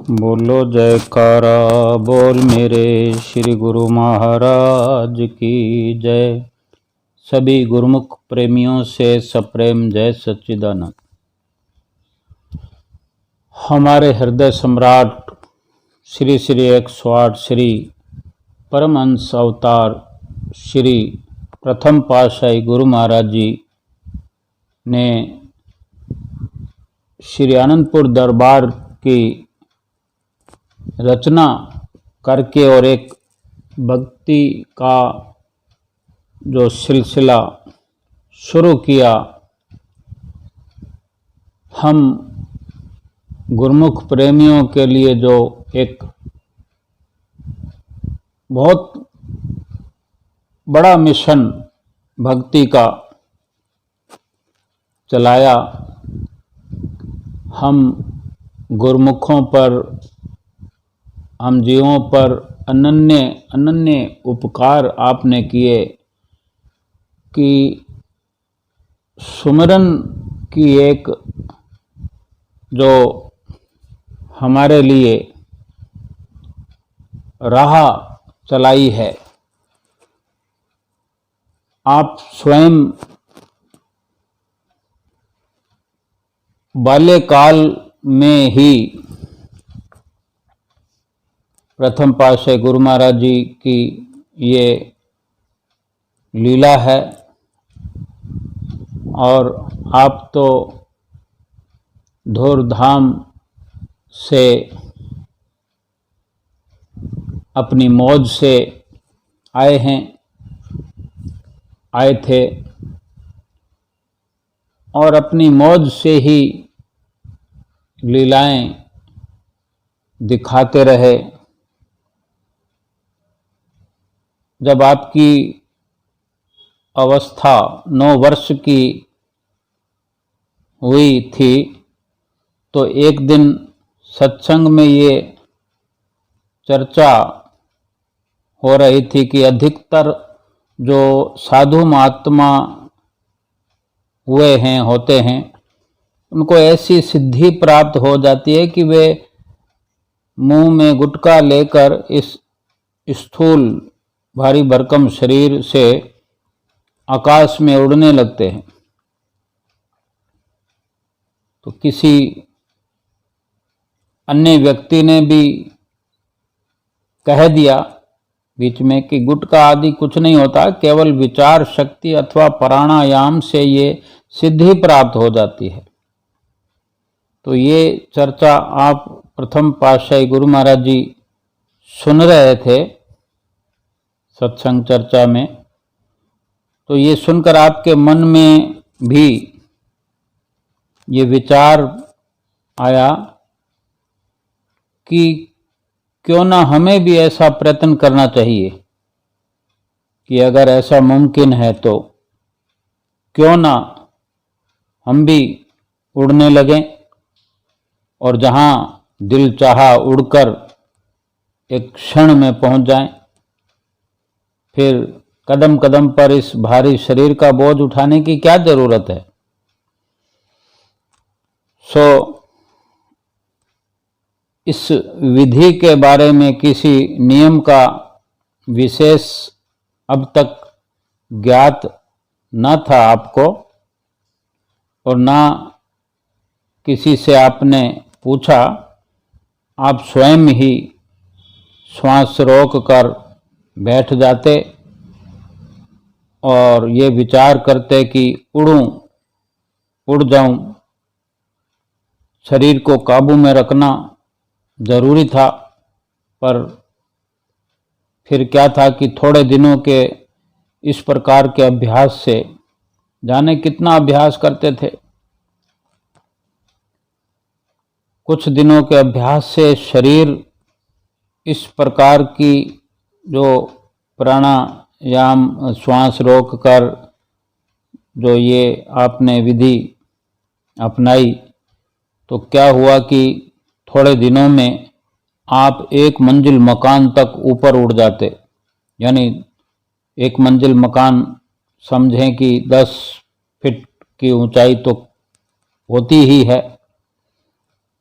बोलो जयकारा बोल मेरे श्री गुरु महाराज की जय। सभी गुरुमुख प्रेमियों से सप्रेम जय सच्चिदानंद। हमारे हृदय सम्राट श्री श्री 108 श्री परमहंस अवतार श्री प्रथम पातशाही गुरु महाराज जी ने श्री आनंदपुर दरबार की रचना करके और एक भक्ति का जो सिलसिला शुरू किया। हम गुरुमुख प्रेमियों के लिए जो एक बहुत बड़ा मिशन भक्ति का चलाया, हम गुरुमुखों पर, हम जीवों पर अनन्य उपकार आपने किए कि सुमिरन की एक जो हमारे लिए राह चलाई है। आप स्वयं बाल्यकाल में ही प्रथम पातशाही गुरु महाराज जी की ये लीला है और आप तो धूमधाम से अपनी मौज से आए थे और अपनी मौज से ही लीलाएं दिखाते रहे। जब आपकी अवस्था 9 वर्ष की हुई थी तो एक दिन सत्संग में ये चर्चा हो रही थी कि अधिकतर जो साधु महात्मा होते हैं उनको ऐसी सिद्धि प्राप्त हो जाती है कि वे मुंह में गुटखा लेकर इस स्थूल भारी भरकम शरीर से आकाश में उड़ने लगते हैं। तो किसी अन्य व्यक्ति ने भी कह दिया बीच में कि गुटखा आदि कुछ नहीं होता, केवल विचार शक्ति अथवा प्राणायाम से ये सिद्धि प्राप्त हो जाती है। तो ये चर्चा आप प्रथम पातशाही गुरु महाराज जी सुन रहे थे सत्संग चर्चा में। तो ये सुनकर आपके मन में भी ये विचार आया कि क्यों ना हमें भी ऐसा प्रयत्न करना चाहिए कि अगर ऐसा मुमकिन है तो क्यों ना हम भी उड़ने लगें और जहां दिल चाहा उड़कर एक क्षण में पहुंच जाएं। फिर कदम कदम पर इस भारी शरीर का बोझ उठाने की क्या जरूरत है। इस विधि के बारे में किसी नियम का विशेष अब तक ज्ञात न था आपको और ना किसी से आपने पूछा। आप स्वयं ही श्वास रोक कर बैठ जाते और ये विचार करते कि उड़ जाऊं। शरीर को काबू में रखना जरूरी था, पर फिर क्या था कि थोड़े दिनों के इस प्रकार के अभ्यास से, जाने कितना अभ्यास करते थे, कुछ दिनों के अभ्यास से शरीर इस प्रकार की जो प्राणायाम श्वास रोक कर जो ये आपने विधि अपनाई, तो क्या हुआ कि थोड़े दिनों में आप 1 मंजिल मकान तक ऊपर उड़ जाते। यानी 1 मंजिल मकान समझें कि 10 फीट की ऊंचाई तो होती ही है।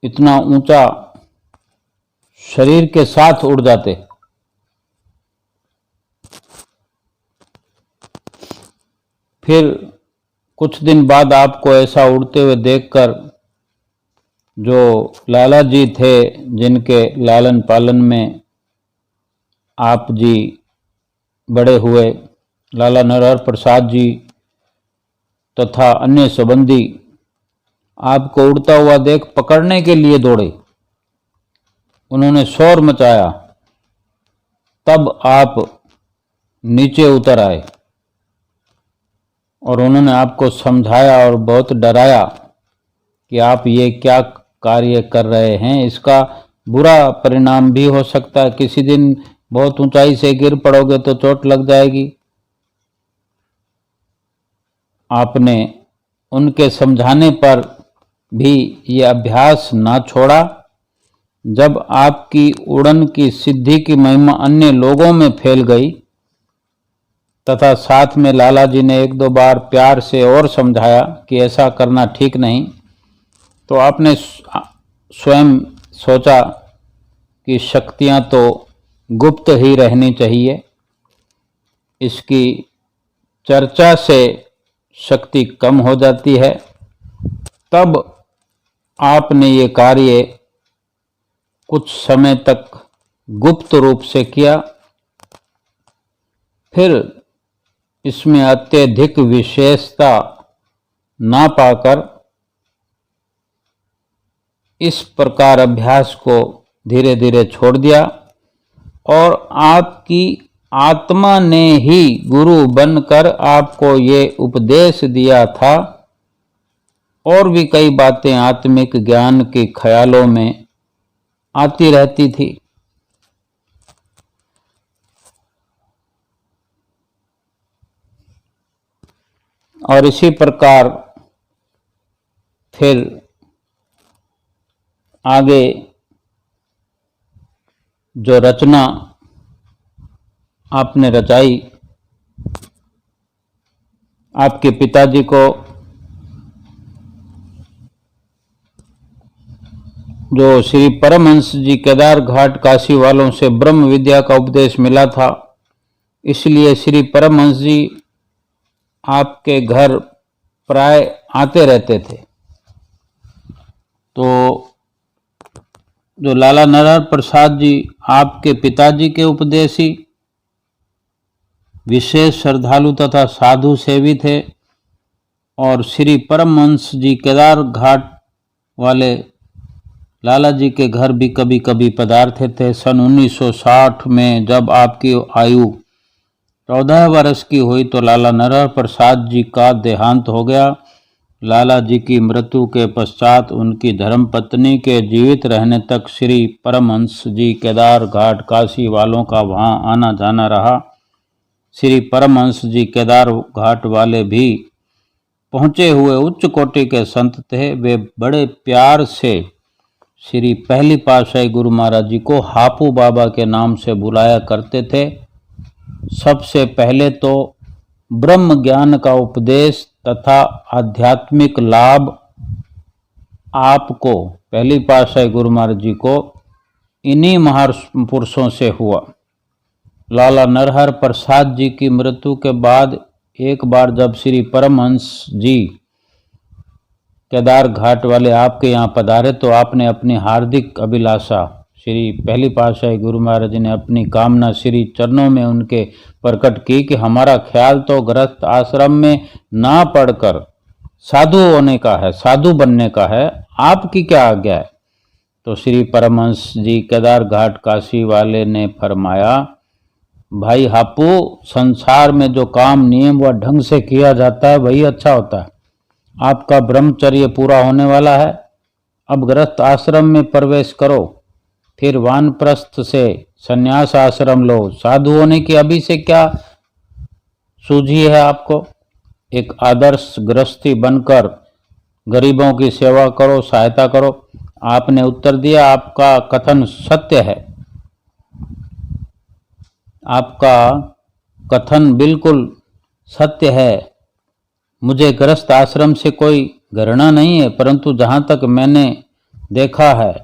इतना ऊंचा शरीर के साथ उड़ जाते। फिर कुछ दिन बाद आपको ऐसा उड़ते हुए देखकर जो लाला जी थे, जिनके लालन पालन में आप जी बड़े हुए, लाला नरहर प्रसाद जी तथा अन्य संबंधी आपको उड़ता हुआ देख पकड़ने के लिए दौड़े। उन्होंने शोर मचाया, तब आप नीचे उतर आए और उन्होंने आपको समझाया और बहुत डराया कि आप ये क्या कार्य कर रहे हैं, इसका बुरा परिणाम भी हो सकता है, किसी दिन बहुत ऊंचाई से गिर पड़ोगे तो चोट लग जाएगी। आपने उनके समझाने पर भी ये अभ्यास ना छोड़ा। जब आपकी उड़न की सिद्धि की महिमा अन्य लोगों में फैल गई तथा साथ में लाला जी ने एक दो बार प्यार से और समझाया कि ऐसा करना ठीक नहीं, तो आपने स्वयं सोचा कि शक्तियां तो गुप्त ही रहनी चाहिए, इसकी चर्चा से शक्ति कम हो जाती है। तब आपने ये कार्य कुछ समय तक गुप्त रूप से किया। फिर इसमें अत्यधिक विशेषता ना पाकर इस प्रकार अभ्यास को धीरे धीरे छोड़ दिया और आपकी आत्मा ने ही गुरु बनकर आपको ये उपदेश दिया था। और भी कई बातें आत्मिक ज्ञान के ख्यालों में आती रहती थी। और इसी प्रकार फिर आगे जो रचना आपने रचाई, आपके पिताजी को जो श्री परमहंस जी केदार घाट काशी वालों से ब्रह्म विद्या का उपदेश मिला था, इसलिए श्री परमहंस जी आपके घर प्राय आते रहते थे। तो जो लाला नरहर प्रसाद जी आपके पिताजी के उपदेशी, विशेष श्रद्धालु तथा साधु सेवी थे और श्री परमहंस जी केदार घाट वाले लाला जी के घर भी कभी कभी पधारते थे। सन 1960 में जब आपकी आयु 14 वर्ष की हुई तो लाला नरहर प्रसाद जी का देहांत हो गया। लाला जी की मृत्यु के पश्चात उनकी धर्मपत्नी के जीवित रहने तक श्री परमहंस जी केदार घाट काशी वालों का वहां आना जाना रहा। श्री परमहंस जी केदार घाट वाले भी पहुंचे हुए उच्च कोटि के संत थे। वे बड़े प्यार से श्री पहली पातशाही गुरु महाराज जी को हापू बाबा के नाम से बुलाया करते थे। सबसे पहले तो ब्रह्म ज्ञान का उपदेश तथा आध्यात्मिक लाभ आपको पहली पातशाही गुरु महाराज जी को इन्हीं महापुरुषों से हुआ। लाला नरहर प्रसाद जी की मृत्यु के बाद एक बार जब श्री परमहंस जी केदार घाट वाले आपके यहाँ पधारे तो आपने अपनी हार्दिक अभिलाषा श्री पहली पातशाही गुरु महाराज जी ने अपनी कामना श्री चरणों में उनके प्रकट की कि हमारा ख्याल तो गृहस्थ आश्रम में ना पढ़कर साधु होने का है, साधु बनने का है, आपकी क्या आज्ञा है। तो श्री परमहंस जी केदार घाट काशी वाले ने फरमाया, भाई हापू, संसार में जो काम नियम व ढंग से किया जाता है वही अच्छा होता है। आपका ब्रह्मचर्य पूरा होने वाला है, अब गृहस्थ आश्रम में प्रवेश करो, फिर वानप्रस्थ से संन्यास आश्रम लो। साधु होने की अभी से क्या सूझी है आपको? एक आदर्श गृहस्थी बनकर गरीबों की सेवा करो, सहायता करो। आपने उत्तर दिया, आपका कथन सत्य है, आपका कथन बिल्कुल सत्य है। मुझे गृहस्थ आश्रम से कोई घृणा नहीं है, परंतु जहाँ तक मैंने देखा है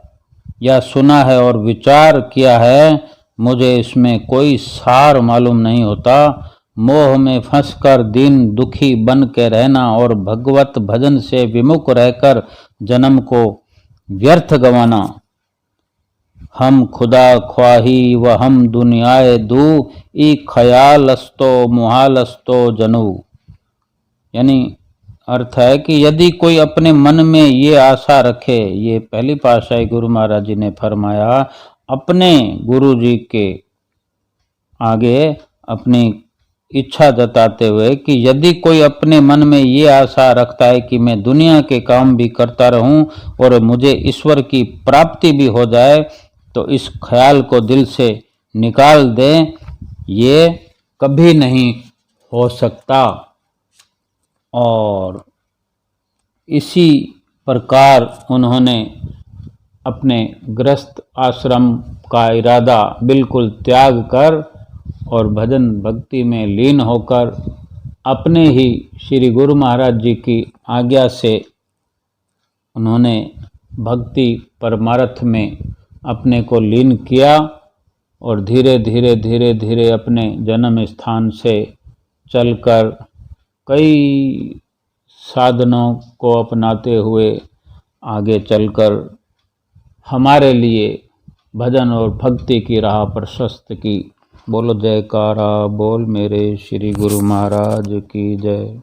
या सुना है और विचार किया है, मुझे इसमें कोई सार मालूम नहीं होता। मोह में फंसकर दीन दुखी बन के रहना और भगवत भजन से विमुख रहकर जन्म को व्यर्थ गंवाना। हम खुदा ख्वाही व हम दुनियाए दू, ई ख्यालस्तो मुहालस्तो जनू। यानी अर्थ है कि यदि कोई अपने मन में ये आशा रखे, ये पहली पातशाही गुरु महाराज जी ने फरमाया अपने गुरु जी के आगे अपनी इच्छा जताते हुए कि यदि कोई अपने मन में ये आशा रखता है कि मैं दुनिया के काम भी करता रहूं और मुझे ईश्वर की प्राप्ति भी हो जाए, तो इस ख्याल को दिल से निकाल दें, ये कभी नहीं हो सकता। और इसी प्रकार उन्होंने अपने गृहस्थ आश्रम का इरादा बिल्कुल त्याग कर और भजन भक्ति में लीन होकर अपने ही श्री गुरु महाराज जी की आज्ञा से उन्होंने भक्ति परमार्थ में अपने को लीन किया और धीरे धीरे अपने जन्म स्थान से चलकर कई साधनों को अपनाते हुए आगे चलकर हमारे लिए भजन और भक्ति की राह प्रशस्त की। बोलो जयकारा बोल मेरे श्री गुरु महाराज की जय।